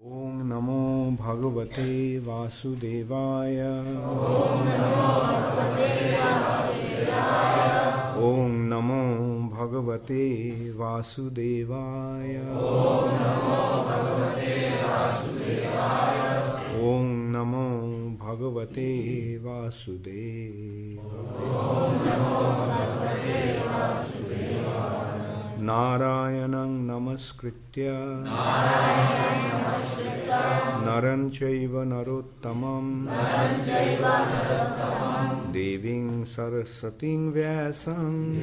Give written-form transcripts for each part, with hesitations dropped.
Om Namo Bhagavate Vasudevaya. Om Namo Bhagavate Vasudevaya. Om Namo Bhagavate Vasudevaya. Narayanam Namaskritya Naram Chaiva Narottamam Devim Sarasatim Vyasam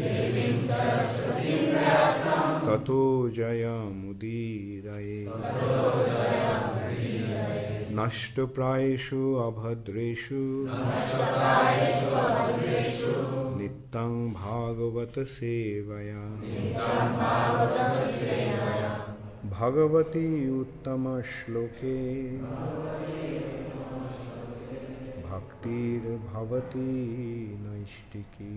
Tato Jayamudiraye Nashtaprayeshu Abhadreshu Nityam Bhagavata Sevaya Bhagavati Uttama Shloke Bhaktir Bhavati Naishtiki.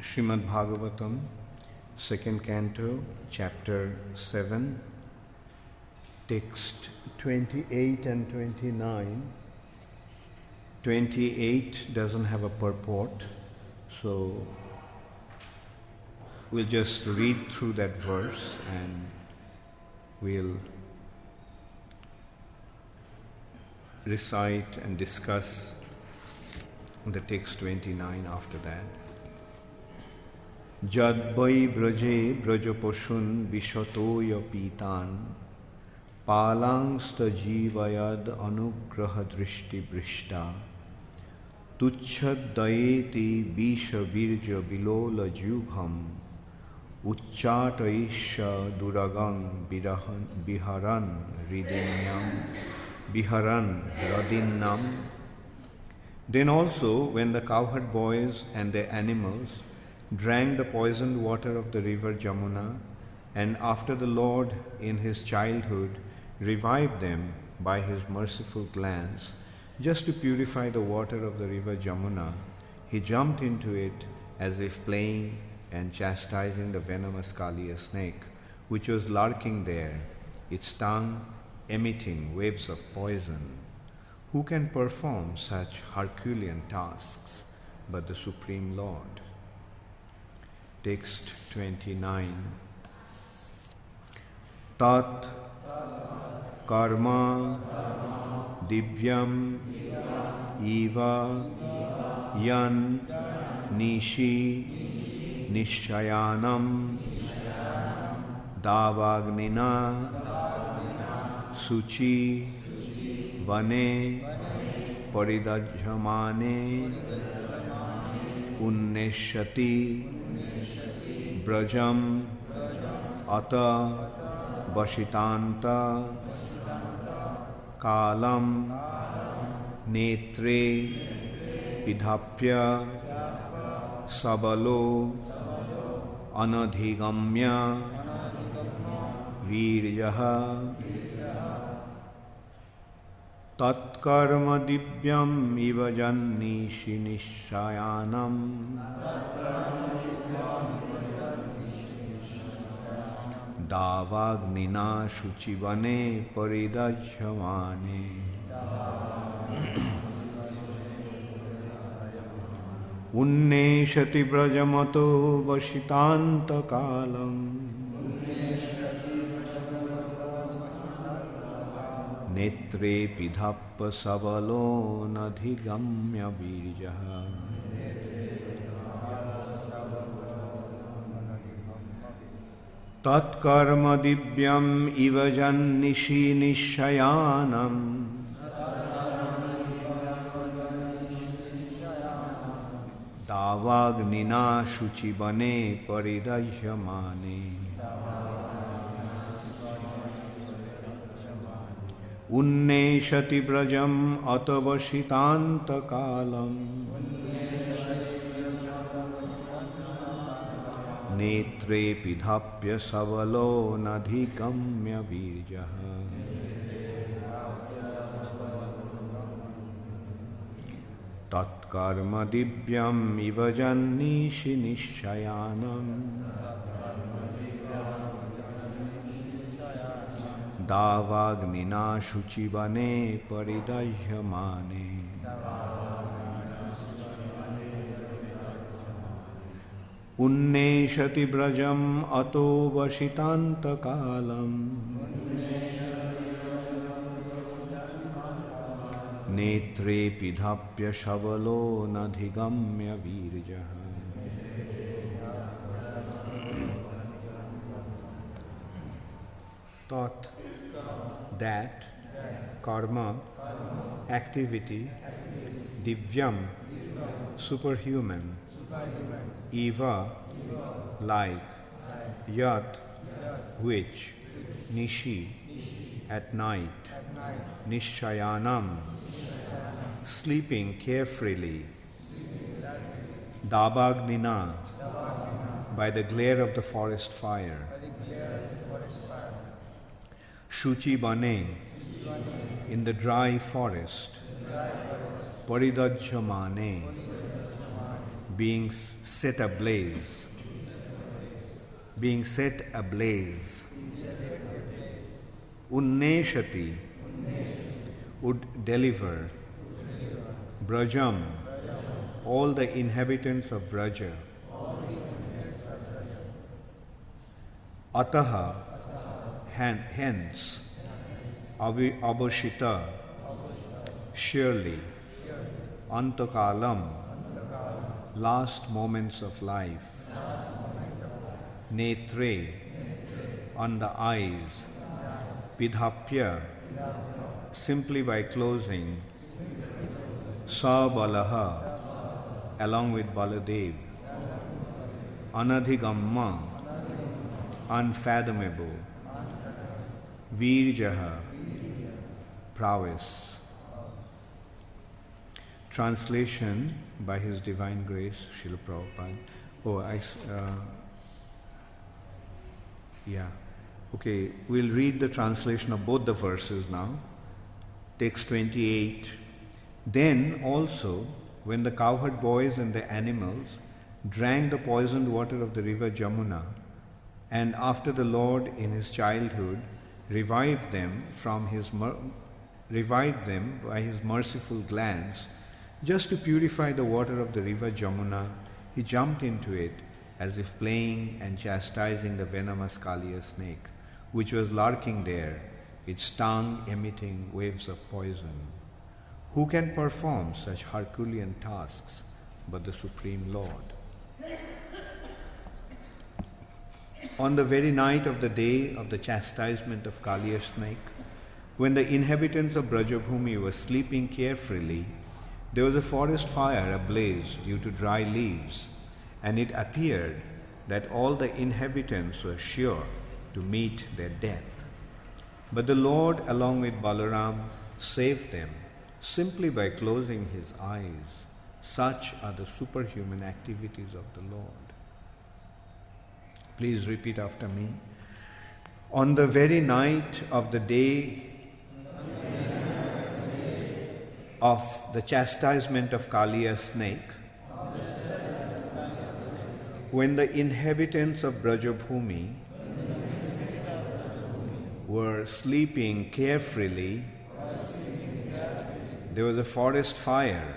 Srimad Bhagavatam, second canto, chapter 7, text 28 and 29. 28 doesn't have a purport, so we'll just read through that verse and we'll recite and discuss the text 29 after that. Jad vai vraje vrajaposhun vishatoya pitan palangsta jivayad anugraha drishti brishta tuchad dayeti visha virja bilola jubham uccataisha duragang biharan radinnam. Then also when the cowherd boys and their animals drank the poisoned water of the river Jamuna, and after the Lord in his childhood revived them by his merciful glance, just to purify the water of the river Jamuna, he jumped into it as if playing and chastising the venomous Kaliya snake, which was lurking there, its tongue emitting waves of poison. Who can perform such Herculean tasks but the Supreme Lord? Text 29. Tat karma divyam eva yan niśi niḥśayānaṁ dāvāgninā śuci-vane paridahyamāne unneṣyati vrajam ataḥ vasitānta-kālaṁ netre pidhāpya sabalo anadhigamya-vīryaḥ tatkarma divyam ivajan niśi niḥśayānaṁ dāvāgninā śuci-vane paridahyamāne. Unneṣyati vrajamato vasitānta-kālaṁ netre pidhāpya sabalo nadhigamya-vīryaḥ. Tatkarma divyam ivajan niśi niḥśayānaṁ dāvāgninā śuci-vane paridahyamāne. Unneṣyati vrajam vasitānta-kālaṁ netre pidhāpya sabalo nadhigamya-vīryaḥ. Tatkarma divyam ivajan niśi niḥśayānaṁ dāvā-agninā śuci-vane paridahyamāne. Unneṣyati vrajam ato vasitānta-kālaṁ. Netre pidhāpya sabalo nadhigamya-vīryaḥ. Thought that karma, activity, divyam, superhuman, eva, like, yat, which, niśi, at night, niḥśayānaṁ, sleeping carefreely, dāvā-agninā, by the glare of the forest fire, śuci-vane, in the dry forest, paridahyamāne, being set ablaze, unneṣyati, would deliver, vrajam, all the inhabitants of Vraja, ataḥ, hence, avasita, surely, anta-kālam, last moments of life, netre, on the eyes, pidhāpya, simply by closing, sa-balaḥ, along with Baladeva, anadhigamya, unfathomable, Vraja, prowess. Translation by His Divine Grace, Srila Prabhupada. Okay, we'll read the translation of both the verses now. Text 28. Then also, when the cowherd boys and the animals drank the poisoned water of the river Jamuna, and after the Lord in His childhood revived them by His merciful glance, just to purify the water of the river Jamuna, He jumped into it as if playing and chastising the venomous Kaliya snake, which was lurking there, its tongue emitting waves of poison. Who can perform such Herculean tasks but the Supreme Lord? On the very night of the day of the chastisement of Kaliya snake, when the inhabitants of Brajabhumi were sleeping carefreely, there was a forest fire ablaze due to dry leaves, and it appeared that all the inhabitants were sure to meet their death. But the Lord, along with Balaram, saved them simply by closing His eyes. Such are the superhuman activities of the Lord. Please repeat after me. On the very night of the day of the chastisement of Kaliya snake, when the inhabitants of Brajabhumi were sleeping carefreely, there was a forest fire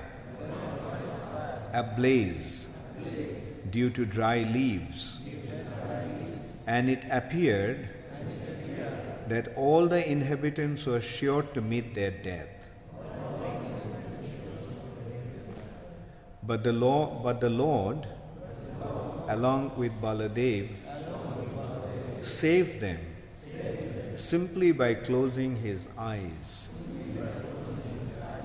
ablaze due to dry leaves, and it appeared that all the inhabitants were sure to meet their death. But the Lord, along with Baladeva, saved them simply by closing His eyes.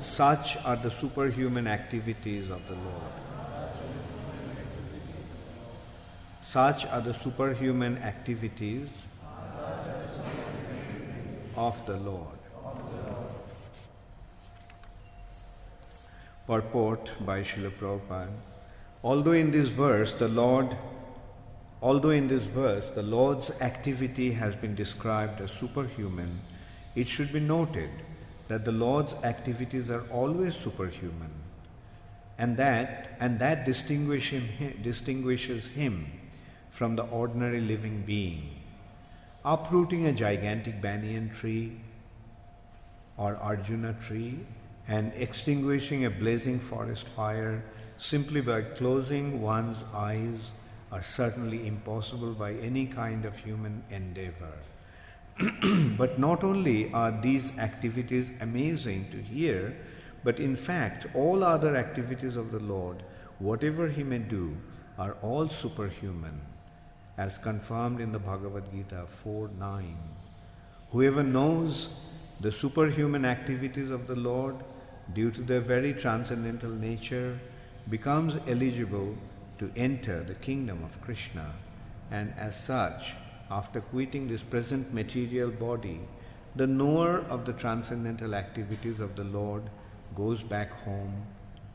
Such are the superhuman activities of the Lord. Such are the superhuman activities of the Lord. Purport by Srila Prabhupada. Although in this verse the Lord's activity has been described as superhuman, it should be noted that the Lord's activities are always superhuman, and that distinguishes Him from the ordinary living being. uprooting a gigantic banyan tree or Arjuna tree and extinguishing a blazing forest fire simply by closing one's eyes are certainly impossible by any kind of human endeavor. But not only are these activities amazing to hear, but in fact all other activities of the Lord, whatever He may do, are all superhuman, as confirmed in the Bhagavad Gita 4:9. Whoever knows the superhuman activities of the Lord due to their very transcendental nature becomes eligible to enter the kingdom of Krishna, and as such, after quitting this present material body, the knower of the transcendental activities of the Lord goes back home,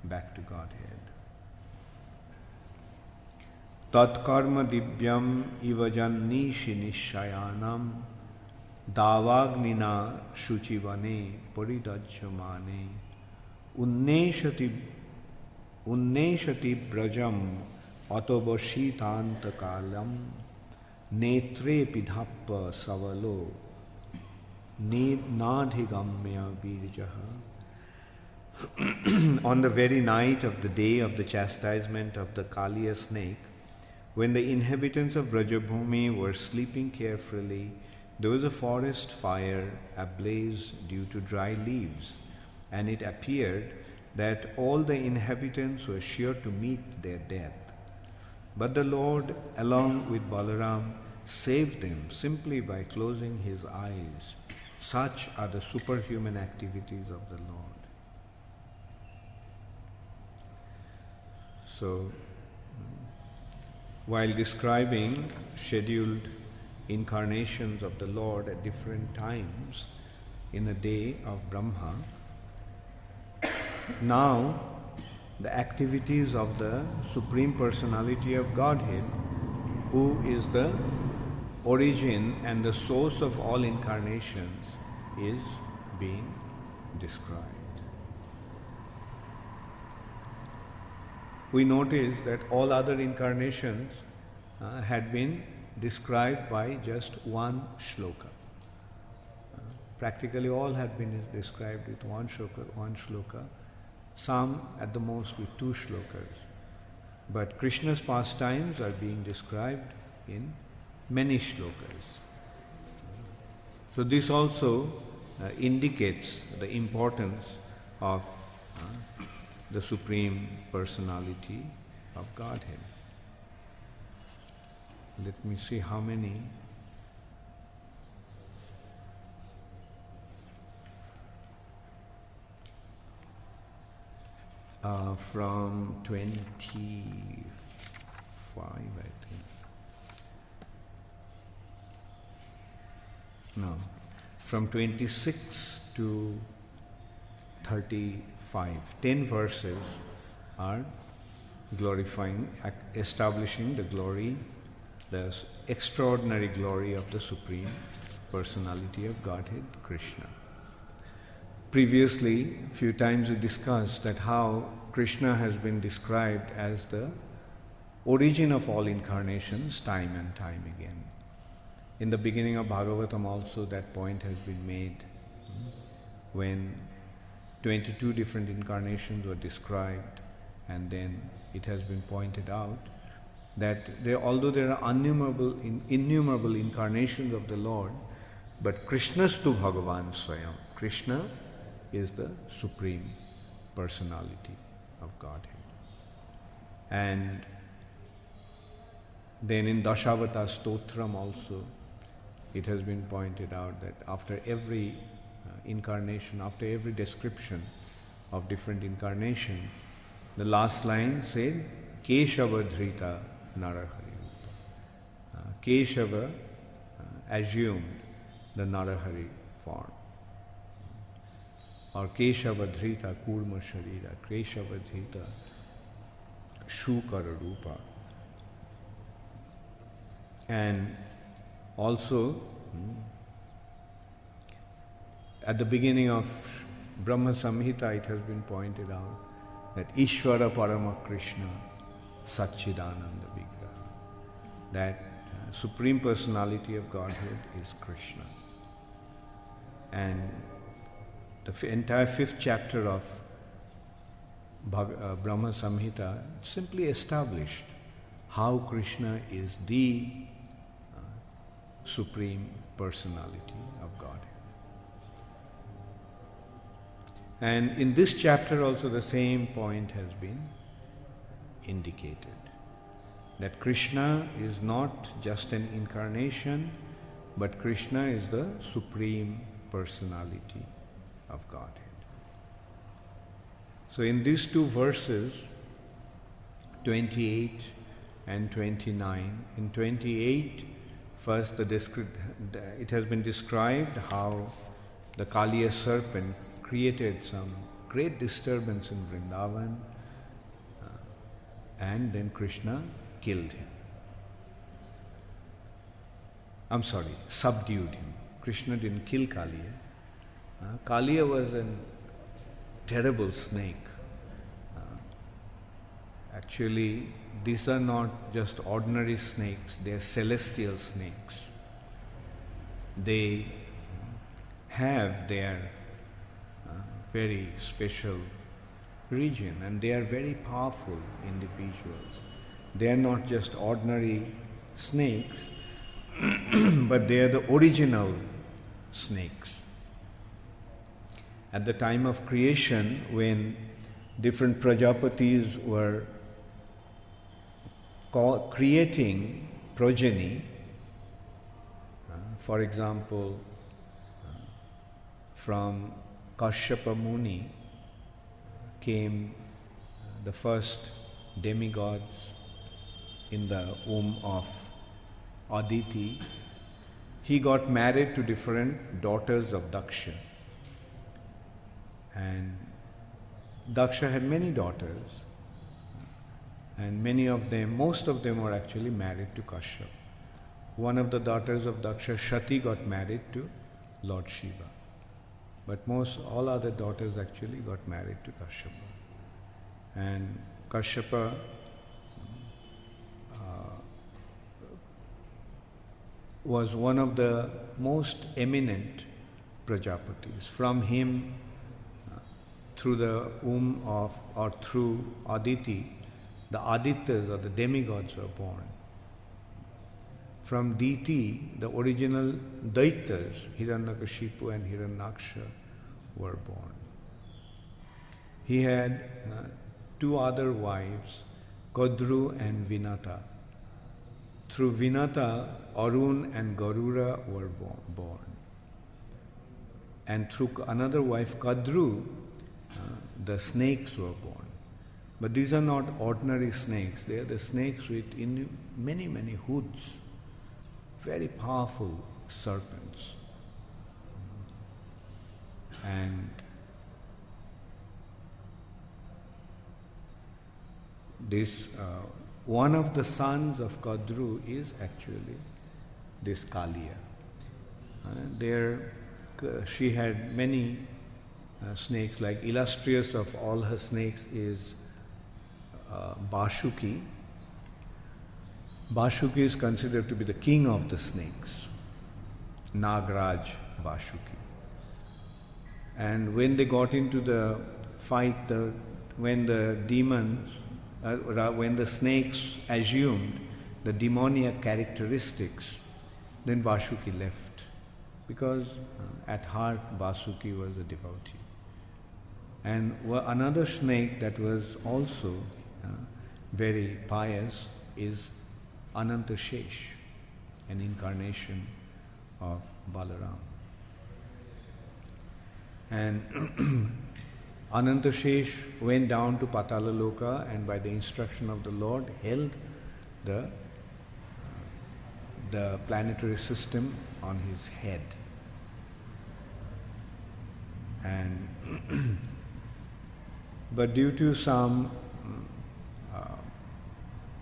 back to Godhead. Tat karma divyam ivajan niśi niḥśayānaṁ dāvā-agninā śuci-vane paridahyamāne unneṣyati vrajam vasitānta-kālaṁ netre pidhāpya sabalo nadhigamya-vīryaḥ. On the very night of the day of the chastisement of the Kaliya snake, when the inhabitants of Vrajabhumi were sleeping carefreely, there was a forest fire ablaze due to dry leaves, and it appeared that all the inhabitants were sure to meet their death. But the Lord, along with Balaram, saved them simply by closing His eyes. Such are the superhuman activities of the Lord. So, while describing scheduled incarnations of the Lord at different times in a day of Brahma, now the activities of the Supreme Personality of Godhead, who is the origin and the source of all incarnations, is being described. We notice that all other incarnations had been described by just one shloka. Practically all had been described with one shloka, some at the most with two shlokas. But Krishna's pastimes are being described in many shlokas. So this also indicates the importance of the Supreme Personality of Godhead. Let me see how many. From 25, I think. No, from 26 to 35. 10 verses are glorifying, establishing the glory, the extraordinary glory of the Supreme Personality of Godhead, Krishna. Previously, a few times we discussed that how Krishna has been described as the origin of all incarnations time and time again. In the beginning of Bhagavatam also that point has been made when 22 different incarnations were described, and then it has been pointed out that although there are innumerable incarnations of the Lord, but Krishnastu Bhagavan Swayam. Krishna is the Supreme Personality of Godhead. And then in Dashavata Stotram also, it has been pointed out that after every incarnation, after every description of different incarnations, the last line said, Keshava Dhrita Narahari. Keshava assumed the Narahari form. Or Keshava Dhrita Kurma Sharira, Keshava Dhrita Shukara Rupa. And also, at the beginning of Brahma Samhita, it has been pointed out that Ishvara Parama Krishna Satchidananda Vigraha, that Supreme Personality of Godhead is Krishna. And the entire 5th chapter of Brahma Samhita simply established how Krishna is the Supreme Personality of Godhead. And in this chapter also the same point has been indicated, that Krishna is not just an incarnation, but Krishna is the Supreme Personality of Godhead. So in these two verses, 28 and 29, in 28, first it has been described how the Kaliya serpent created some great disturbance in Vrindavan, and then Krishna killed him. Subdued him. Krishna didn't kill Kaliya. Kaliya was a terrible snake. Actually, these are not just ordinary snakes, they are celestial snakes. They have their very special region, and they are very powerful individuals. They are not just ordinary snakes, but they are the original snakes. At the time of creation, when different Prajapatis were creating progeny, for example, from Kashyapa Muni came the first demigods in the womb of Aditi. He got married to different daughters of Daksha. And Daksha had many daughters, and most of them were actually married to Kashyap. One of the daughters of Daksha, Shati, got married to Lord Shiva. But all other daughters actually got married to Kashyapa. And Kashyapa was one of the most eminent Prajapatis. From him, through the womb of, or through Aditi, the Adityas or the demigods were born. From Diti, the original Daityas, Hiranyakashipu and Hiranyaksha, were born. He had two other wives, Kadru and Vinata. Through Vinata, Arun and Garura were born. And through another wife, Kadru, the snakes were born. But these are not ordinary snakes. They are the snakes with many, many hoods. Very powerful serpents. And this one of the sons of Kadru is actually this Kaliya. She had many snakes. Like illustrious of all her snakes is Bashuki. Bashuki is considered to be the king of the snakes, Nagraj Bashuki. And when they got into the fight, when the demons, when the snakes assumed the demoniac characteristics, then Bashuki left, because at heart Basuki was a devotee. And another snake that was also very pious is Anantashesh, an incarnation of Balaram. And Anantashesh went down to Patala Loka and by the instruction of the Lord held the planetary system on his head. And but due to some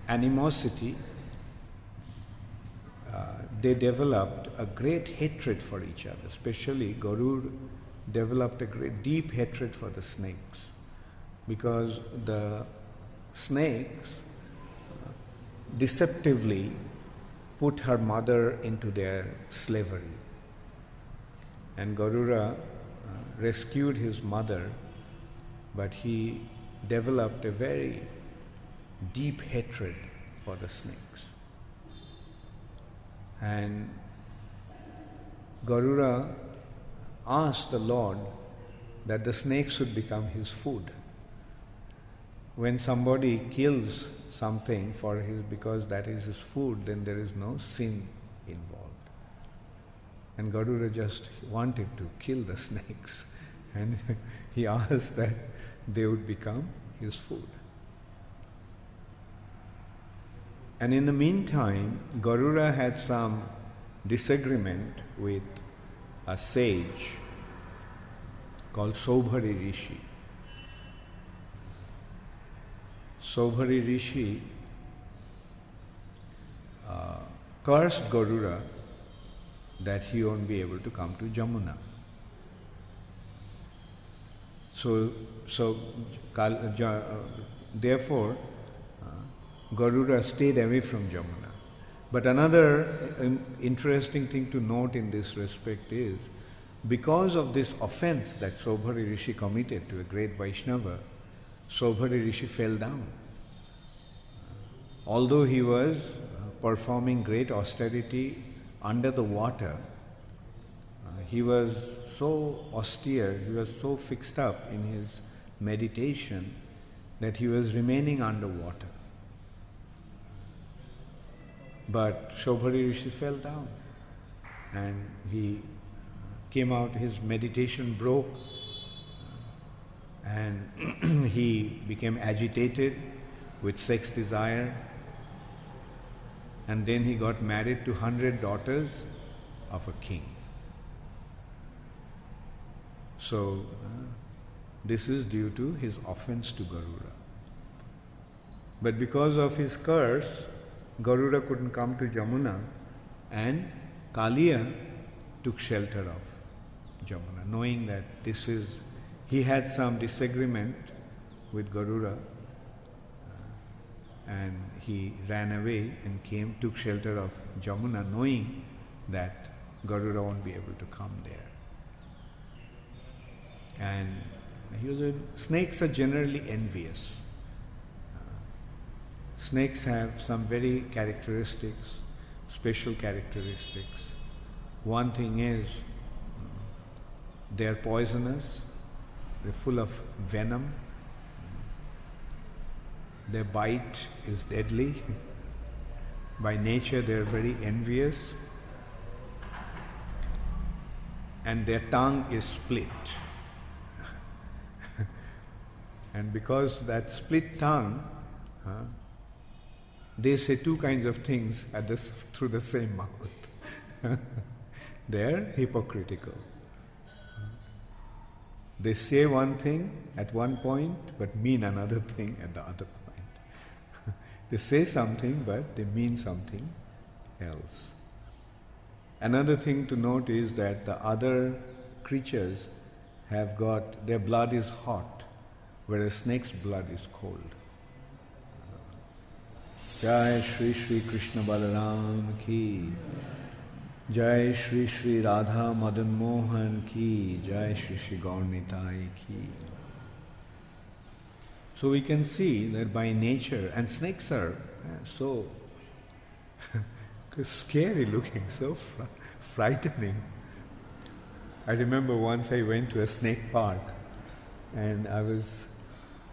animosity, they developed a great hatred for each other. Especially Garud developed a great deep hatred for the snakes, because the snakes deceptively put her mother into their slavery. And Garuda rescued his mother, but he developed a very deep hatred for the snakes. And Garuda asked the Lord that the snake should become his food. When somebody kills something because that is his food, then there is no sin involved. And Garuda just wanted to kill the snakes, and he asked that they would become his food. And in the meantime, Garuda had some disagreement with a sage called Saubhari Rishi. Saubhari Rishi cursed Garuda that he won't be able to come to Jamuna. Therefore, Garuda stayed away from Jamuna. But another interesting thing to note in this respect is, because of this offense that Saubhari Rishi committed to a great Vaishnava, Saubhari Rishi fell down. Although he was performing great austerity under the water, he was so austere, he was so fixed up in his meditation that he was remaining underwater. But Saubhari Rishi fell down and he came out, his meditation broke, and he became agitated with sex desire, and then he got married to 100 daughters of a king. So, this is due to his offense to Garuda. But because of his curse, Garuda couldn't come to Jamuna, and Kaliya took shelter of Jamuna, knowing that he had some disagreement with Garuda, and he ran away and took shelter of Jamuna, knowing that Garuda won't be able to come there. And snakes are generally envious. Snakes have some very special characteristics. One thing is, they are poisonous, they're full of venom, their bite is deadly. By nature they are very envious, and their tongue is split. And because that split tongue, they say two kinds of things through the same mouth. They are hypocritical. They say one thing at one point, but mean another thing at the other point. They say something, but they mean something else. Another thing to note is that the other creatures their blood is hot, whereas snake's blood is cold. Jai Shri Shri Krishna Balaram ki, Jai Shri Shri Radha Madan Mohan ki, Jai Shri Shri Gaurnitai ki. So we can see that by nature, and snakes are so scary looking, so frightening. I remember once I went to a snake park and I was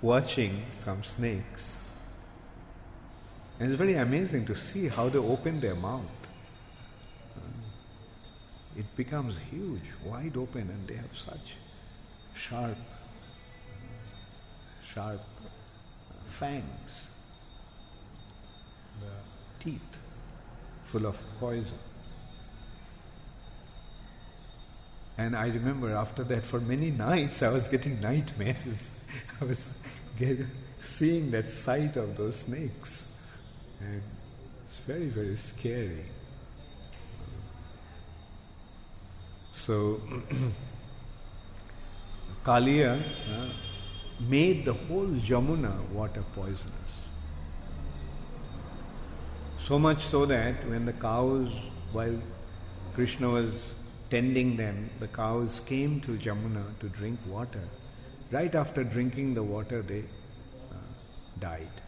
watching some snakes. And it's very amazing to see how they open their mouth. It becomes huge, wide open, and they have such sharp fangs, the teeth full of poison. And I remember after that, for many nights, I was getting nightmares. I was seeing that sight of those snakes. And it's very, very scary. So, Kaliya made the whole Jamuna water poisonous. So much so that when the cows, while Krishna was tending them, the cows came to Jamuna to drink water. Right after drinking the water, they died.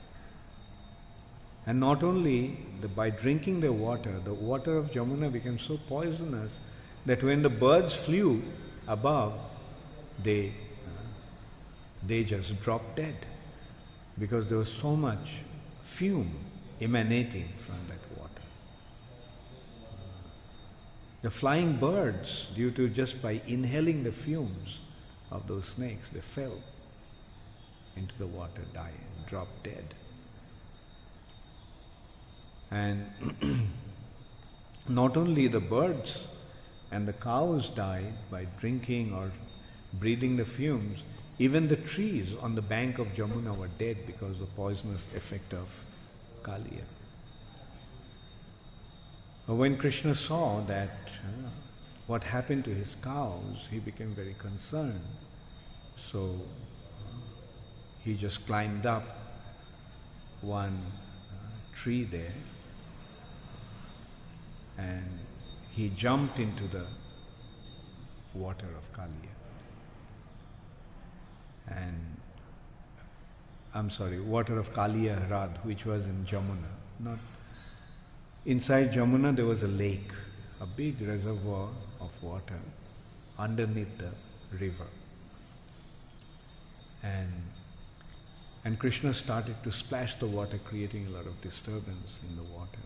And not only by drinking the water of Jamuna became so poisonous that when the birds flew above, they just dropped dead, because there was so much fume emanating from that water. The flying birds, due to just by inhaling the fumes of those snakes, they fell into the water, died, dropped dead. And not only the birds and the cows died by drinking or breathing the fumes, even the trees on the bank of Jamuna were dead because of the poisonous effect of Kaliya. But when Krishna saw that what happened to his cows, he became very concerned. So he just climbed up one tree there and he jumped into the water of Kaliya. Water of Kaliya Hrad, which was in Jamuna. Not inside Jamuna there was a lake, a big reservoir of water underneath the river. And Krishna started to splash the water, creating a lot of disturbance in the water.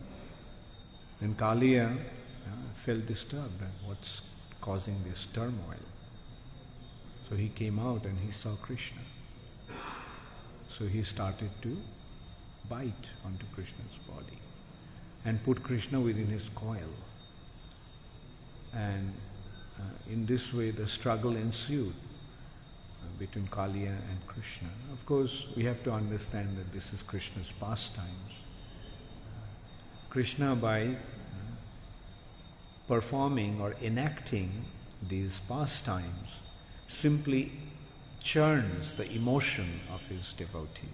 Then Kaliya felt disturbed, and what's causing this turmoil? So he came out and he saw Krishna. So he started to bite onto Krishna's body and put Krishna within his coil. And in this way the struggle ensued between Kaliya and Krishna. Of course, we have to understand that this is Krishna's pastimes. Krishna, by performing or enacting these pastimes, simply churns the emotion of his devotees.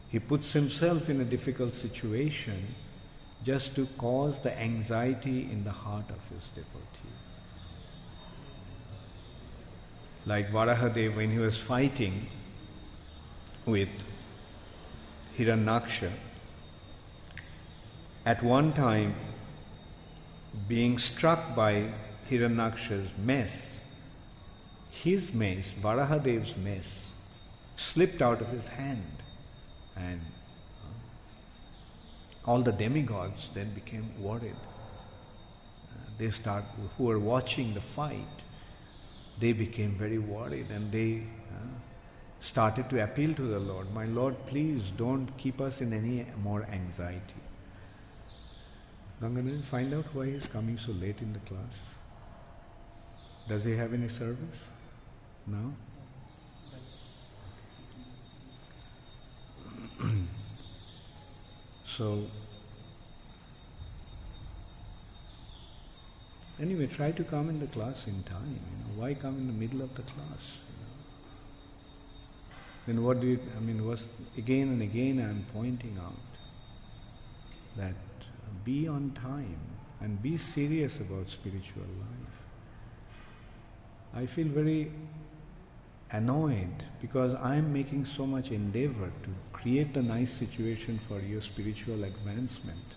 He puts himself in a difficult situation just to cause the anxiety in the heart of his devotees. Like Varahadev, when he was fighting with Hiranyaksha, at one time being struck by Hiranyaksha's mace, his mace, Varahadev's mace, slipped out of his hand, and all the demigods then became worried. Who were watching the fight, they became very worried, and they started to appeal to the Lord, "My Lord, please don't keep us in any more anxiety." Gangadhar, find out why he's coming so late in the class. Does he have any service? No? So, anyway, try to come in the class in time. Why come in the middle of the class? Then what do you, again and again I am pointing out that be on time and be serious about spiritual life. I feel very annoyed because I am making so much endeavor to create the nice situation for your spiritual advancement.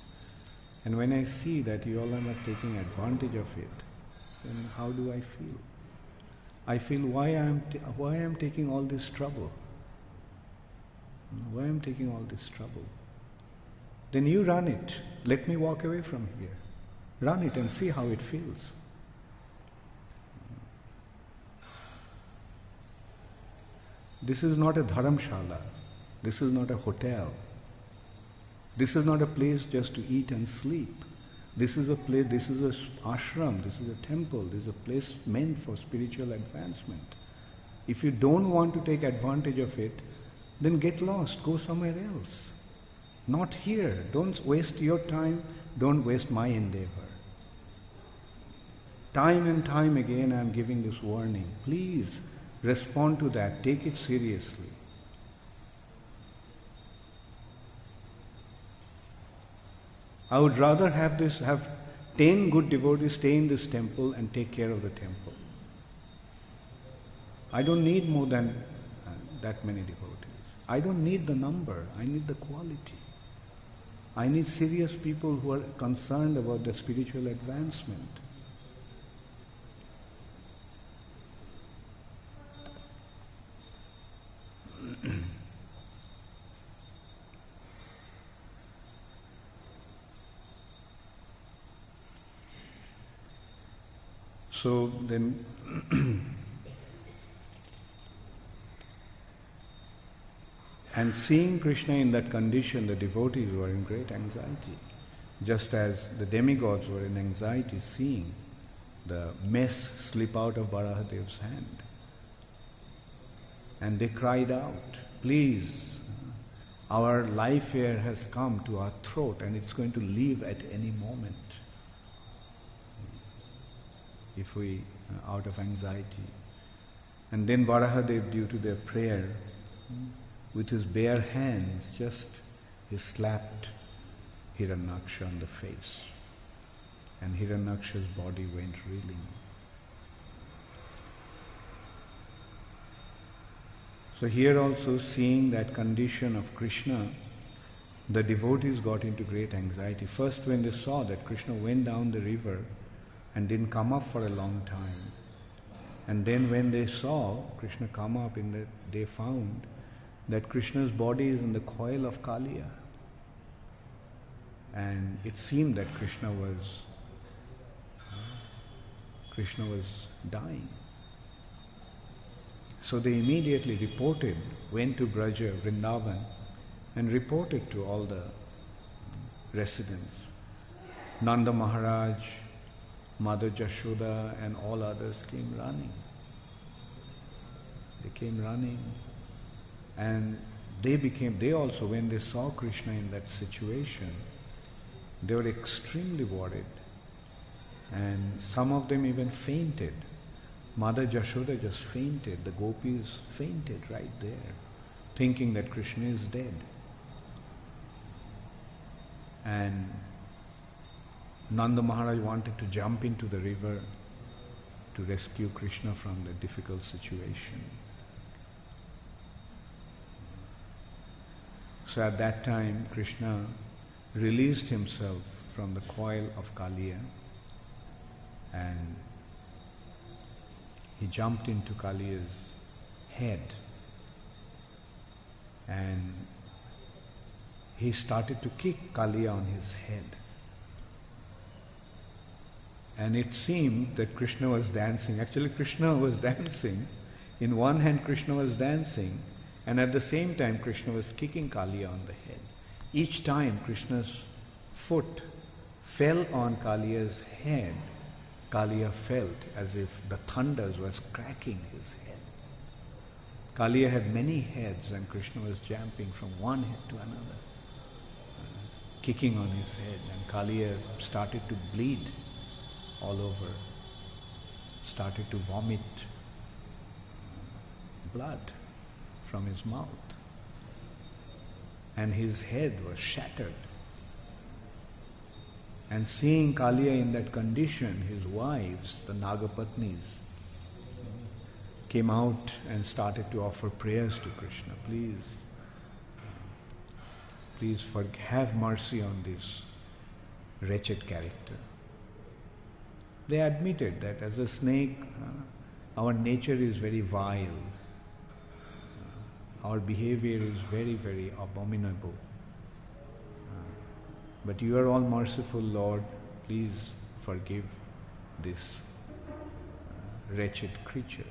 And when I see that you all are not taking advantage of it, then how do I feel? I feel why I am taking all this trouble. Why I am taking all this trouble? Then you run it. Let me walk away from here. Run it and see how it feels. This is not a dharamshala. This is not a hotel. This is not a place just to eat and sleep. This is a place, this is an ashram, this is a temple, this is a place meant for spiritual advancement. If you don't want to take advantage of it, then get lost, go somewhere else. Not here. Don't waste your time, don't waste my endeavor. Time and time again I am giving this warning. Please respond to that, take it seriously. I would rather have 10 good devotees stay in this temple and take care of the temple. I don't need more than that many devotees. I don't need the number, I need the quality. I need serious people who are concerned about the spiritual advancement. So then and seeing Krishna in that condition, the devotees were in great anxiety, just as the demigods were in anxiety seeing the mess slip out of Varahadeva's hand. And they cried out, please, our life here has come to our throat and it's going to leave at any moment. If we, out of anxiety. And then Varahadev, due to their prayer, with his bare hands, he slapped Hiranyaksha on the face. And Hiranyaksha's body went reeling. So here also, seeing that condition of Krishna, the devotees got into great anxiety. First when they saw that Krishna went down the river and didn't come up for a long time. And then when they saw Krishna come up, they found that Krishna's body is in the coil of Kaliya. And it seemed that Krishna was dying. So they immediately went to Vraja, Vrindavan, and reported to all the residents. Nanda Maharaj, Mother Jashoda and all others came running. They came running and they also, when they saw Krishna in that situation, they were extremely worried. And some of them even fainted. Mother Jashoda just fainted. The gopis fainted right there, thinking that Krishna is dead. And Nanda Maharaj wanted to jump into the river to rescue Krishna from the difficult situation. So at that time, Krishna released himself from the coil of Kaliya and he jumped into Kaliya's head and he started to kick Kaliya on his head. And it seemed that Krishna was dancing. Actually, Krishna was dancing. In one hand, Krishna was dancing, and at the same time, Krishna was kicking Kaliya on the head. Each time Krishna's foot fell on Kaliya's head, Kaliya felt as if the thunders was cracking his head. Kaliya had many heads, and Krishna was jumping from one head to another, kicking on his head, and Kaliya started to bleed all over, started to vomit blood from his mouth, and his head was shattered. And seeing Kaliya in that condition, his wives, the Nagapatnis, came out and started to offer prayers to Krishna. Please have mercy on this wretched character. They admitted that as a snake, our nature is very vile. Our behavior is very, very abominable. But you are all merciful, Lord. Please forgive this wretched creature.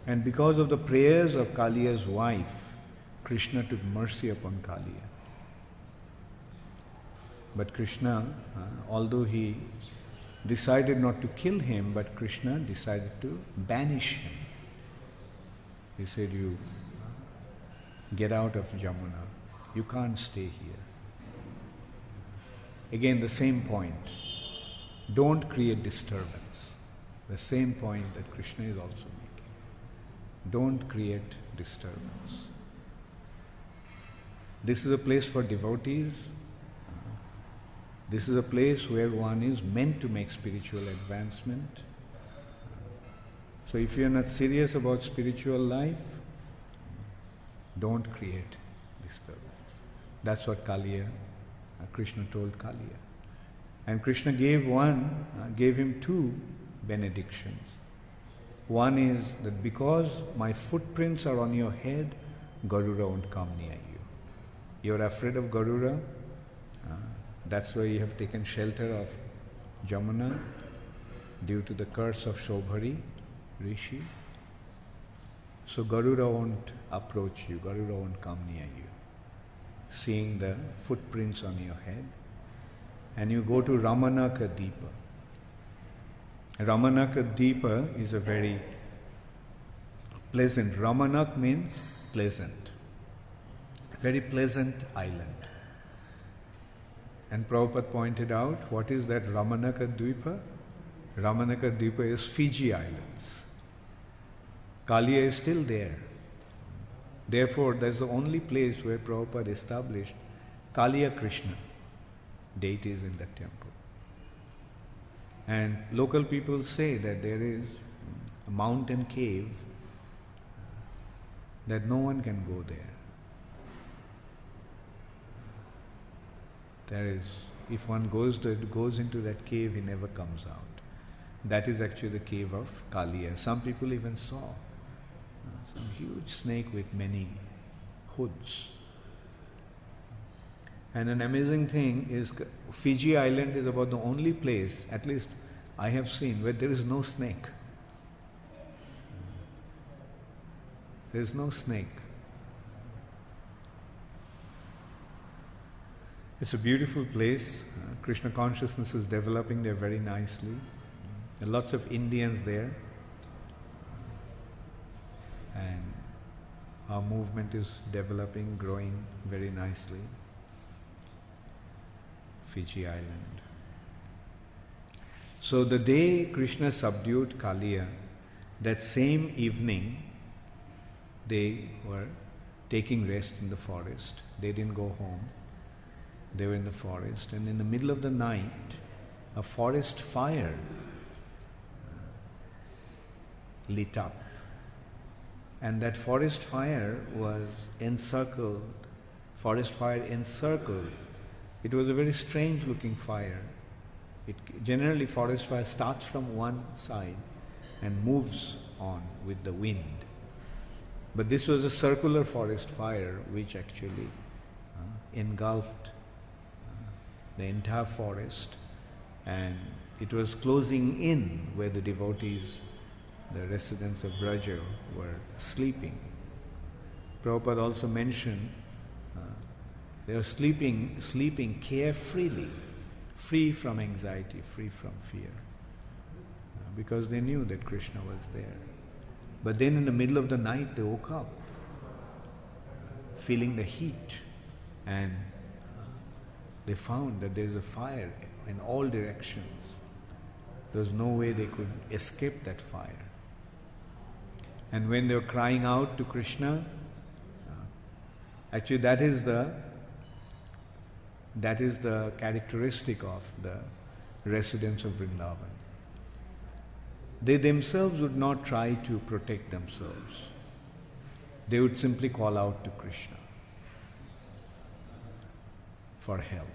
And because of the prayers of Kaliya's wife, Krishna took mercy upon Kaliya. But Krishna, although he decided not to kill him, but Krishna decided to banish him. He said, you get out of Jamuna. You can't stay here. Again, the same point. Don't create disturbance. The same point that Krishna is also making. Don't create disturbance. This is a place for devotees. This is a place where one is meant to make spiritual advancement. So if you are not serious about spiritual life, don't create disturbance. That's what Krishna told Kaliya. And Krishna gave him two benedictions. One is that because my footprints are on your head, Garuda won't come near you. You're afraid of Garuda, that's why you have taken shelter of Jamuna due to the curse of Shobhari, Rishi. So Garuda won't approach you, Garuda won't come near you. Seeing the footprints on your head. And you go to Ramanaka Deepa. Ramanaka Deepa is a very pleasant. Ramanak means pleasant. Very pleasant island. And Prabhupada pointed out, what is that Ramanaka Deepa? Ramanaka Deepa is Fiji Islands. Kaliya is still there. Therefore, that's the only place where Prabhupada established Kaliya Krishna deities in that temple. And local people say that there is a mountain cave that no one can go there. There is, if one goes into that cave, he never comes out. That is actually the cave of Kaliya. Some people even saw some huge snake with many hoods. And an amazing thing is, Fiji Island is about the only place, at least I have seen, where there is no snake. There is no snake. It's a beautiful place. Krishna consciousness is developing there very nicely. There are lots of Indians there. And our movement is developing, growing very nicely. Fiji Island. So the day Krishna subdued Kaliya, that same evening they were taking rest in the forest. They didn't go home. They were in the forest, and in the middle of the night, a forest fire lit up. And that forest fire was encircled. It was a very strange looking fire. Generally, forest fire starts from one side and moves on with the wind. But this was a circular forest fire which actually engulfed the entire forest, and it was closing in where the devotees, the residents of Vraja, were sleeping. Prabhupada also mentioned they were sleeping carefreely, free from anxiety, free from fear, because they knew that Krishna was there. But then in the middle of the night they woke up, feeling the heat, and they found that there is a fire in all directions. There was no way they could escape that fire. And when they were crying out to Krishna, actually that is the characteristic of the residents of Vrindavan. They themselves would not try to protect themselves. They would simply call out to Krishna for help.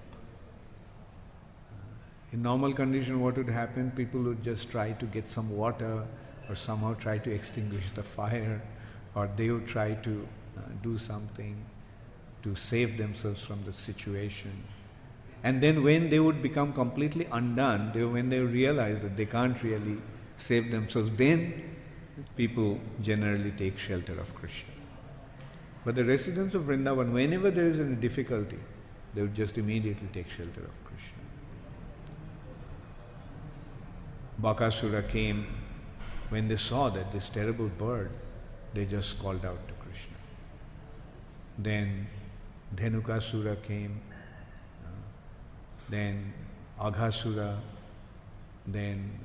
In normal condition, what would happen? People would just try to get some water or somehow try to extinguish the fire, or they would try to do something to save themselves from the situation. And then when they would become completely undone, when they realize that they can't really save themselves, then people generally take shelter of Krishna. But the residents of Vrindavan, whenever there is any difficulty, they would just immediately take shelter of Krishna. Bakasura came, when they saw that this terrible bird, they just called out to Krishna. Then Dhenukasura came, then Aghasura, then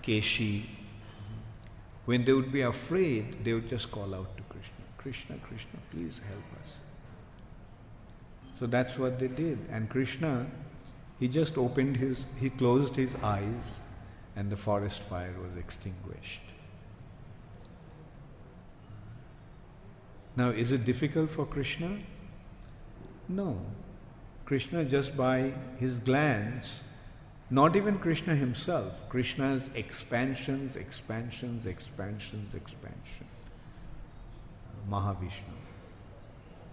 Keshi. When they would be afraid, they would just call out to Krishna. Krishna, Krishna, please help us. So that's what they did. And Krishna, he just he closed his eyes, and the forest fire was extinguished. Now, is it difficult for Krishna? No. Krishna, just by his glance, not even Krishna himself, Krishna's expansions. Mahavishnu.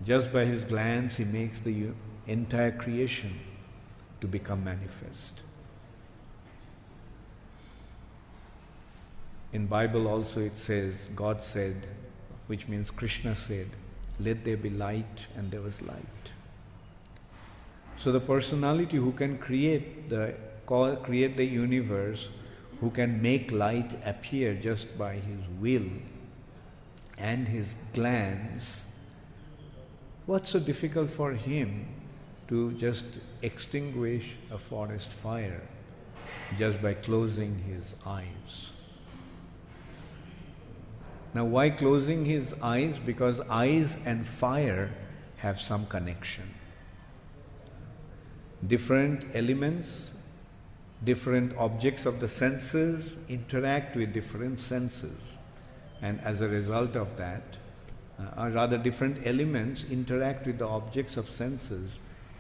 Just by his glance, he makes the entire creation to become manifest. In Bible also it says, God said, which means Krishna said, let there be light, and there was light. So the personality who can create the universe, who can make light appear just by his will and his glance, what's so difficult for him to just extinguish a forest fire just by closing his eyes? Now, why closing his eyes? Because eyes and fire have some connection. Different elements, different objects of the senses interact with different senses. And as a result of that, or rather different elements interact with the objects of senses,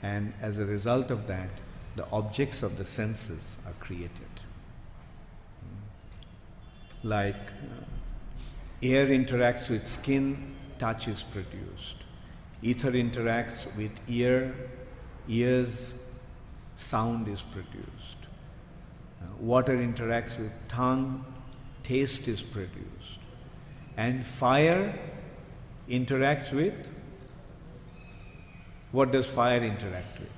and as a result of that, the objects of the senses are created. Like air interacts with skin, touch is produced. Ether interacts with ears, sound is produced. Water interacts with tongue, taste is produced. And fire interacts with, what does fire interact with?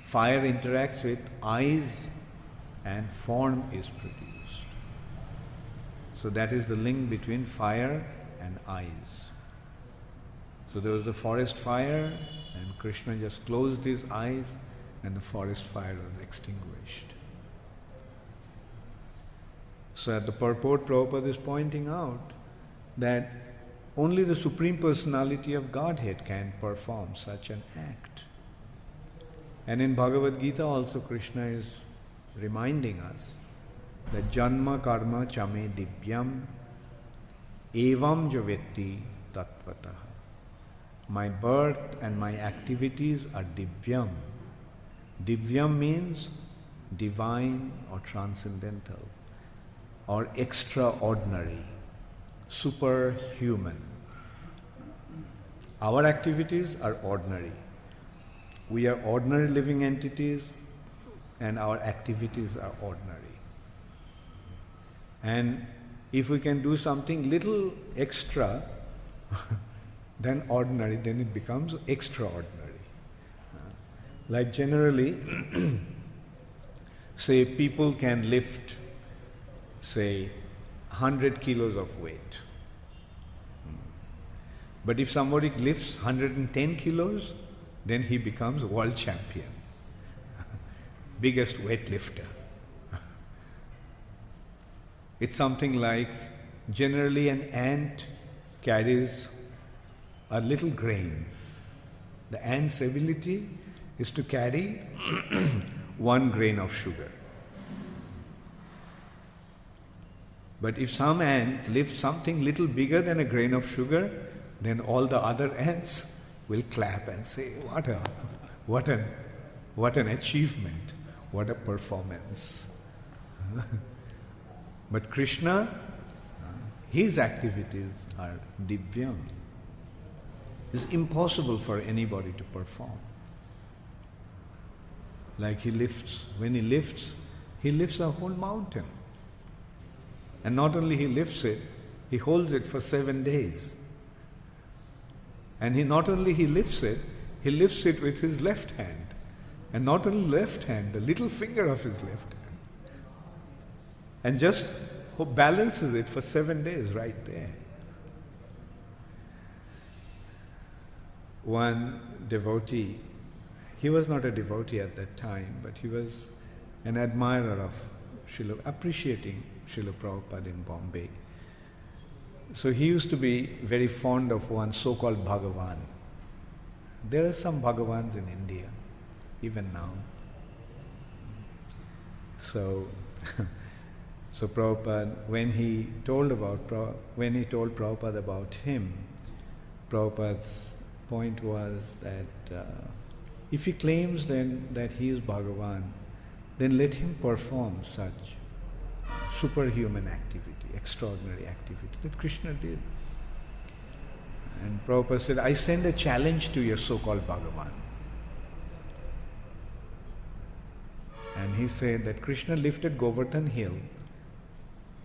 Fire interacts with eyes, and form is produced. So that is the link between fire and eyes. So there was the forest fire, and Krishna just closed his eyes, and the forest fire was extinguished. So at the purport, Prabhupada is pointing out that only the Supreme Personality of Godhead can perform such an act. And in Bhagavad Gita also Krishna is reminding us that janma karma chame divyam evam javetti tattvataha. My birth and my activities are divyam. Divyam means divine or transcendental or extraordinary, superhuman. Our activities are ordinary. We are ordinary living entities, and our activities are ordinary. And if we can do something little extra than ordinary, then it becomes extraordinary. Like generally, say people can lift, say, 100 kilos of weight. But if somebody lifts 110 kilos, then he becomes world champion, biggest weightlifter. It's something like, generally an ant carries a little grain. The ant's ability is to carry 1 grain of sugar. But if some ant lifts something little bigger than a grain of sugar, then all the other ants will clap and say, what an achievement, what a performance. But Krishna, his activities are divyam. It's impossible for anybody to perform. Like when he lifts a whole mountain. And not only he lifts it, he holds it for 7 days. And not only he lifts it with his left hand. And not only left hand, the little finger of his left hand. And just balances it for 7 days right there. One devotee, he was not a devotee at that time, but he was an admirer of appreciating Srila Prabhupada in Bombay. So he used to be very fond of one so-called Bhagavan. There are some Bhagavans in India, even now. So, so Prabhupada, when he told Prabhupada about him, Prabhupada's point was that if he claims then that he is Bhagavan, then let him perform such superhuman activity, extraordinary activity that Krishna did. And Prabhupada said, I send a challenge to your so-called Bhagavan. And he said that Krishna lifted Govardhan hill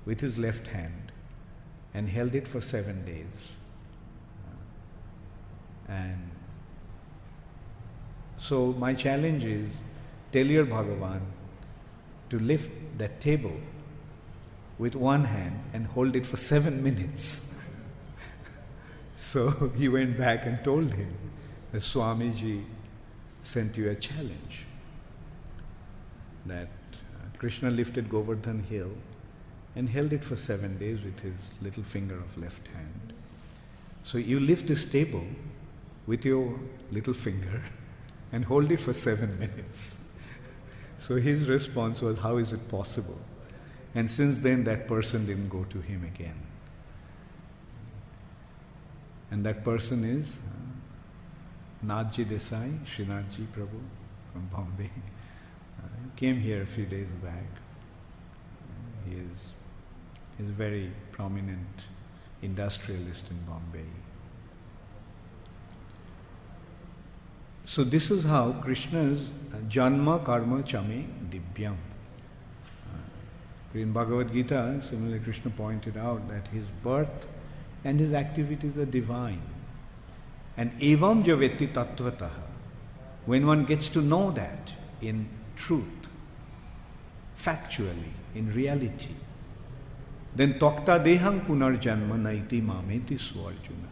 with his left hand and held it for 7 days. And so my challenge is, tell your Bhagavan to lift that table with one hand and hold it for 7 minutes. So he went back and told him that Swamiji sent you a challenge, that Krishna lifted Govardhan hill and held it for 7 days with his little finger of left hand. So you lift this table with your little finger and hold it for 7 minutes. So his response was, how is it possible? And since then that person didn't go to him again. And that person is Nathji Desai, Srinathji Prabhu from Bombay. He came here a few days back. He is a very prominent industrialist in Bombay. So this is how Krishna's Janma Karma Chame Divyam. In Bhagavad Gita, similarly Krishna pointed out that his birth and his activities are divine. And evam javetti tattvataha, when one gets to know that in truth, factually, in reality, then takta deham punarjanma naiti mameti swarjuna.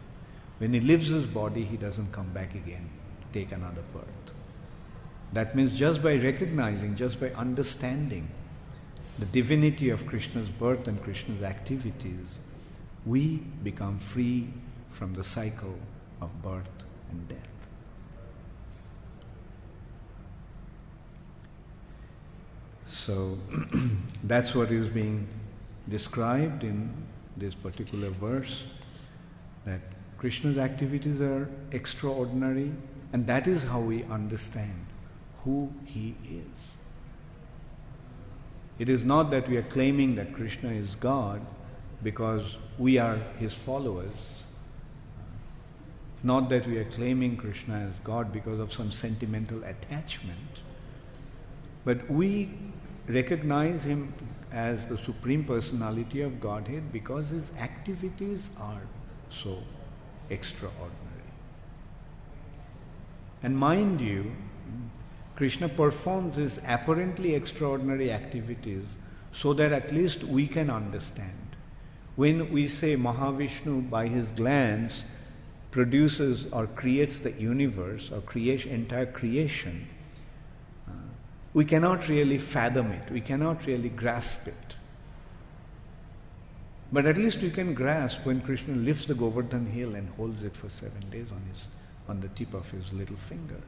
When he leaves his body, he doesn't come back again to take another birth. That means just by recognizing, just by understanding the divinity of Krishna's birth and Krishna's activities, we become free from the cycle of birth and death. So that's what is being described in this particular verse, that Krishna's activities are extraordinary, and that is how we understand who he is. It is not that we are claiming that Krishna is God because we are his followers. Not that we are claiming Krishna as God because of some sentimental attachment. But we recognize him as the Supreme Personality of Godhead because his activities are so extraordinary. And mind you, Krishna performs his apparently extraordinary activities so that at least we can understand. When we say Mahavishnu by his glance produces or creates the universe or entire creation, we cannot really fathom it, we cannot really grasp it. But at least we can grasp when Krishna lifts the Govardhan hill and holds it for 7 days on the tip of his little finger.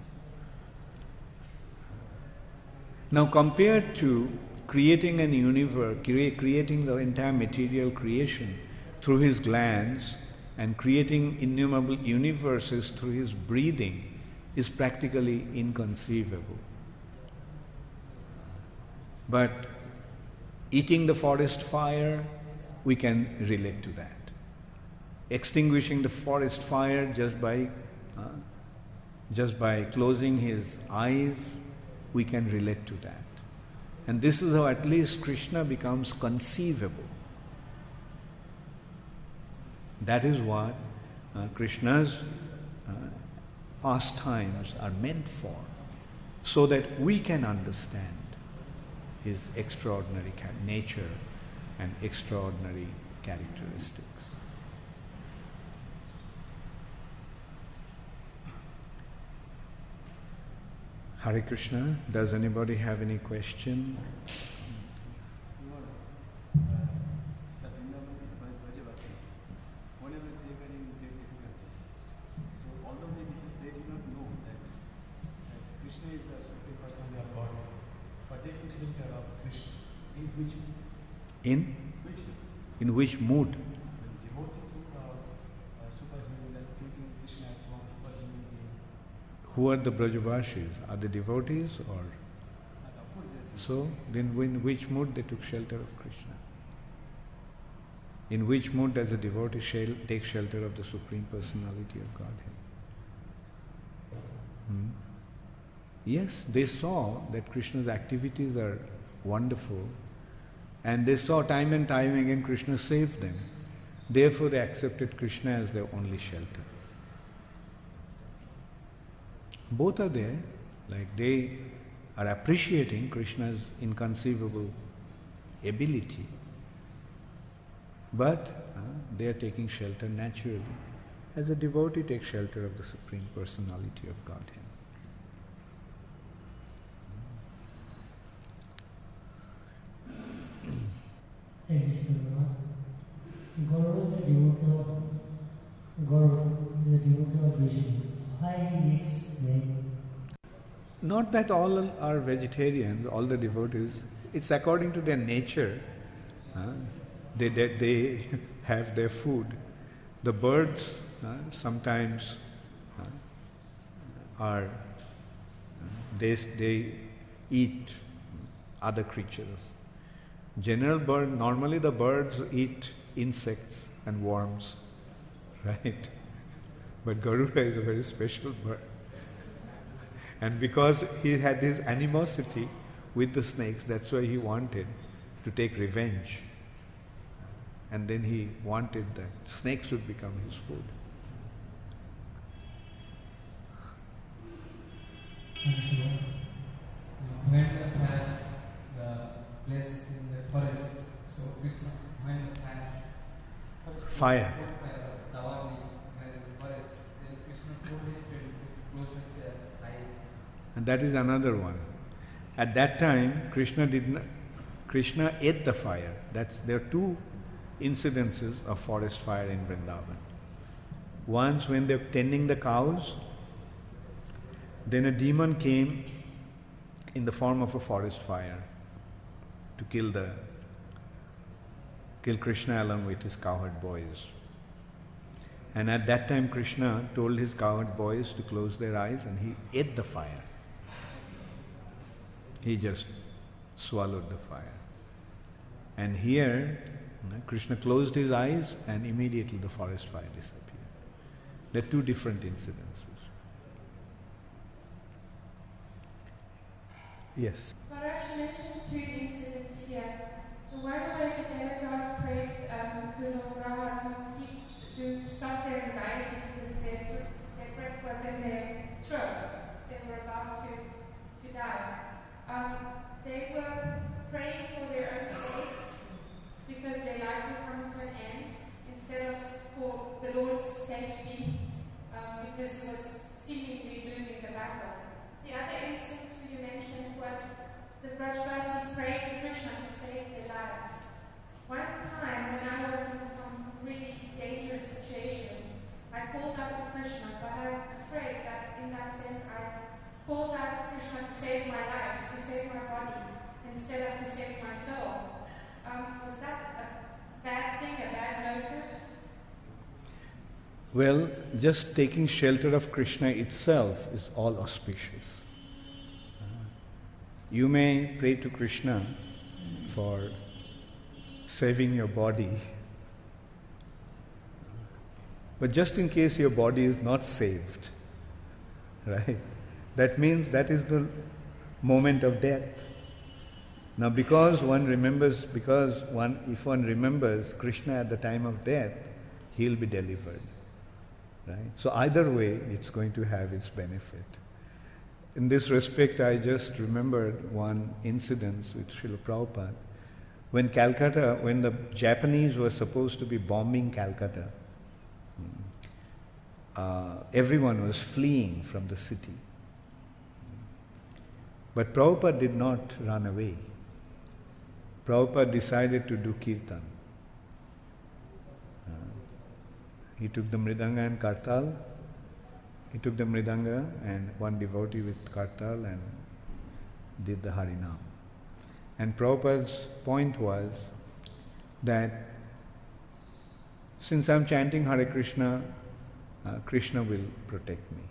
Now compared to creating an universe, creating the entire material creation through his glance and creating innumerable universes through his breathing is practically inconceivable. But eating the forest fire, we can relate to that. Extinguishing the forest fire just by closing his eyes, we can relate to that. And this is how at least Krishna becomes conceivable. That is what Krishna's pastimes are meant for, so that we can understand his extraordinary nature and extraordinary characteristics. Hare Krishna. Does anybody have any question? Whenever they were in great difficulties, so although they did not know Krishna. In which mood? In? Which mood? In which mood? When devotees who are superhuman, as thinking Krishna as one superhuman being. Who are the Brajavashis? Are they devotees or? So, then in which mood they took shelter of Krishna? In which mood does a devotee take shelter of the Supreme Personality of Godhead? Yes, they saw that Krishna's activities are wonderful, and they saw time and time again Krishna saved them. Therefore they accepted Krishna as their only shelter. Both are there, like they are appreciating Krishna's inconceivable ability, but they are taking shelter naturally, as a devotee takes shelter of the Supreme Personality of Godhead. Gaurav is a devotee of Vishnu. Why he eats them? Not that all are vegetarians, all the devotees. It's according to their nature. They have their food. The birds sometimes they eat other creatures. Normally the birds eat insects and worms, right? But Garuda is a very special bird. And because he had this animosity with the snakes, that's why he wanted to take revenge. And then he wanted that snakes would become his food. When the plant, the place in the forest, so Krishna, when the plant, Fire. dāvā-agninā in the forest, then Krishna told his friend to close with their eyes. And that is another one. At that time, Krishna ate the fire. There are two incidences of forest fire in Vrindavan. Once when they were tending the cows, then a demon came in the form of a forest fire to kill Krishna along with his cowherd boys. And at that time Krishna told his cowherd boys to close their eyes, and he ate the fire. He just swallowed the fire. And here Krishna closed his eyes and immediately the forest fire disappeared. There are two different incidences. Yes? Maharaj mentioned two incidents here. The one where the demigods prayed to Lord Vraja to stop their anxiety because their breath was in their throat. They were about to die. They were praying for their own sake because their life would come to an end instead of for the Lord's safety because he was seemingly losing the battle. The other instance you mentioned was the Brajavasis prayed to Krishna to save their lives. One time when I was in some really dangerous situation, I called out to Krishna, but I'm afraid that in that sense I called out to Krishna to save my life, to save my body, instead of to save my soul. Was that a bad thing, a bad motive? Well, just taking shelter of Krishna itself is all auspicious. You may pray to Krishna for saving your body, but just in case your body is not saved, right? That means that is the moment of death. Now if one remembers Krishna at the time of death, he will be delivered. Right? So either way, it's going to have its benefit. In this respect, I just remembered one incident with Srila Prabhupada. When the Japanese were supposed to be bombing Calcutta, everyone was fleeing from the city. But Prabhupada did not run away. Prabhupada decided to do kirtan. He took the mridanga and kartal. He took the mridanga and one devotee with kartal and did the harinam. And Prabhupada's point was that since I'm chanting Hare Krishna, Krishna will protect me.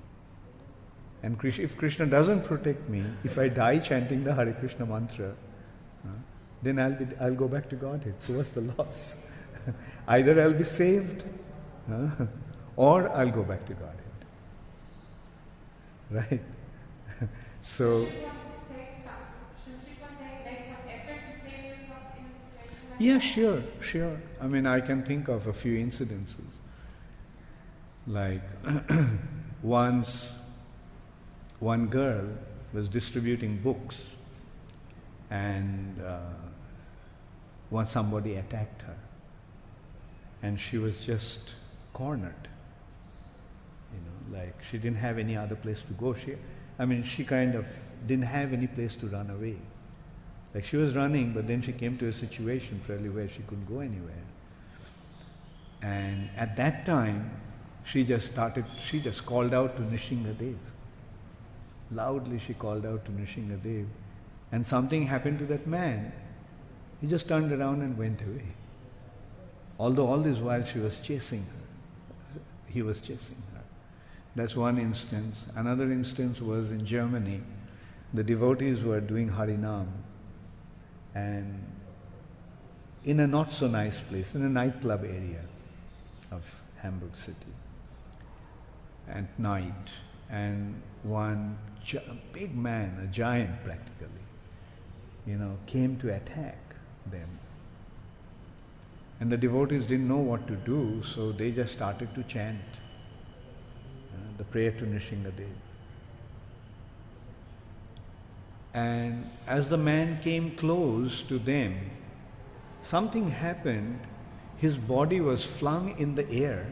And if Krishna doesn't protect me, if I die chanting the Hare Krishna mantra, then I'll go back to Godhead. So what's the loss? Either I'll be saved, or I'll go back to Godhead. Right? So. Yeah, sure. I mean, I can think of a few incidences. Like, once one girl was distributing books and once somebody attacked her and she was just cornered. Like she didn't have any other place to go. She kind of didn't have any place to run away. Like she was running, but then she came to a situation probably where she couldn't go anywhere. And at that time, she just called out to Niśi. Loudly she called out to Niśi. And something happened to that man. He just turned around and went away. Although all this while she was chasing her. He was chasing her. That's one instance. Another instance was in Germany. The devotees were doing Harinam. And in a not so nice place, in a nightclub area of Hamburg city, at night, and one big man, a giant practically, came to attack them. And the devotees didn't know what to do, so they just started to chant the prayer to Niśi. And as the man came close to them, something happened. His body was flung in the air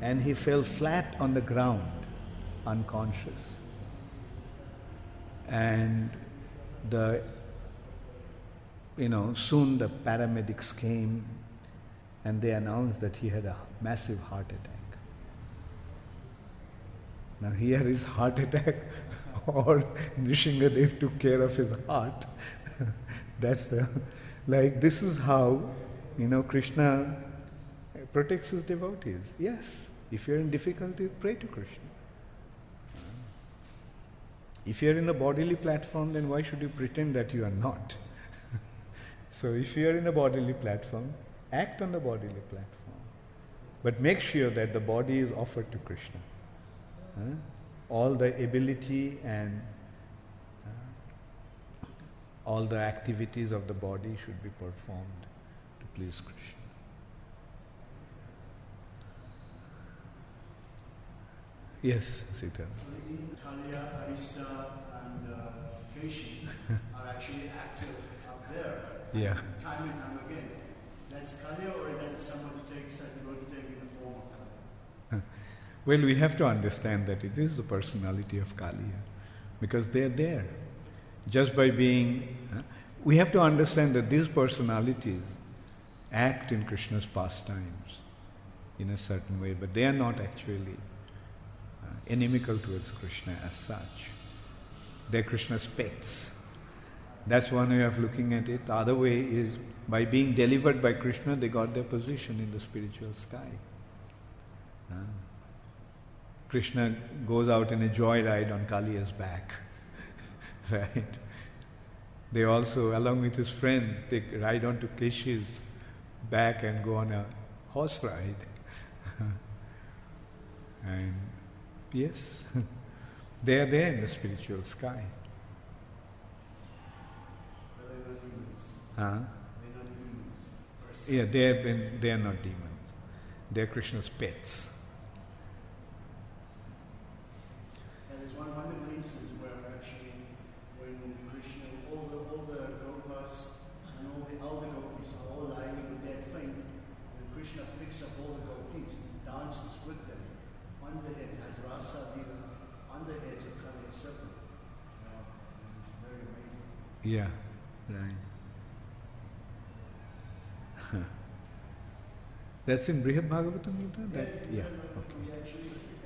and he fell flat on the ground, unconscious. And soon the paramedics came and they announced that he had a massive heart attack. Now here is heart attack or Niśi took care of his heart. That's this is how, Krishna protects his devotees. Yes, if you're in difficulty, pray to Krishna. If you're in a bodily platform, then why should you pretend that you are not? So if you're in a bodily platform, act on the bodily platform. But make sure that the body is offered to Krishna. All the ability and all the activities of the body should be performed to please Krishna. Yes, Sita. Kaliya, Arista, and Keshi are actually active up there. Yeah. Time and time again. That's Kaliya, or that's someone who takes in the form of Kaliya? Well, we have to understand that it is the personality of Kaliya, because they are there. Just by being, we have to understand that these personalities act in Krishna's pastimes in a certain way, but they are not actually inimical towards Krishna as such. They're Krishna's pets. That's one way of looking at it. The other way is, by being delivered by Krishna, they got their position in the spiritual sky. Krishna goes out in a joyride on Kaliya's back, right? They also, along with his friends, they ride onto Keshi's back and go on a horse ride. And yes, they are there in the spiritual sky. But they're not demons. Huh? They're not demons. Yeah, they are not demons. They are Krishna's pets. There's one wonderful instance where actually, when Krishna, all the gopas and all the elder gopis are all lying in a dead faint, and Krishna picks up all the gopis and dances with them. On the heads has rasa on the heads of Kaliya separate. It's very amazing. Yeah, right. That's in Brihad Bhagavatam Gita? Yeah, okay.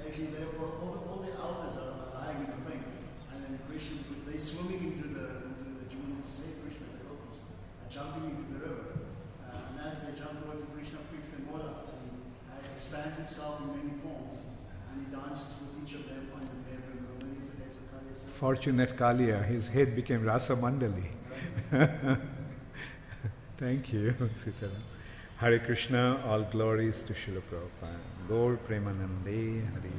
Actually, all the elders are lying in a faint, and then Krishna, because they're swimming into the Jamuna to save Krishna, the gopas. presents himself in many forms, and he danced with each of them on the Devyam. Fortunate Kaliya, his head became Rasa Mandali. Thank you, Sitaram. Hare Krishna, all glories to Srila Prabhupada. Gaur Premanande, Hare.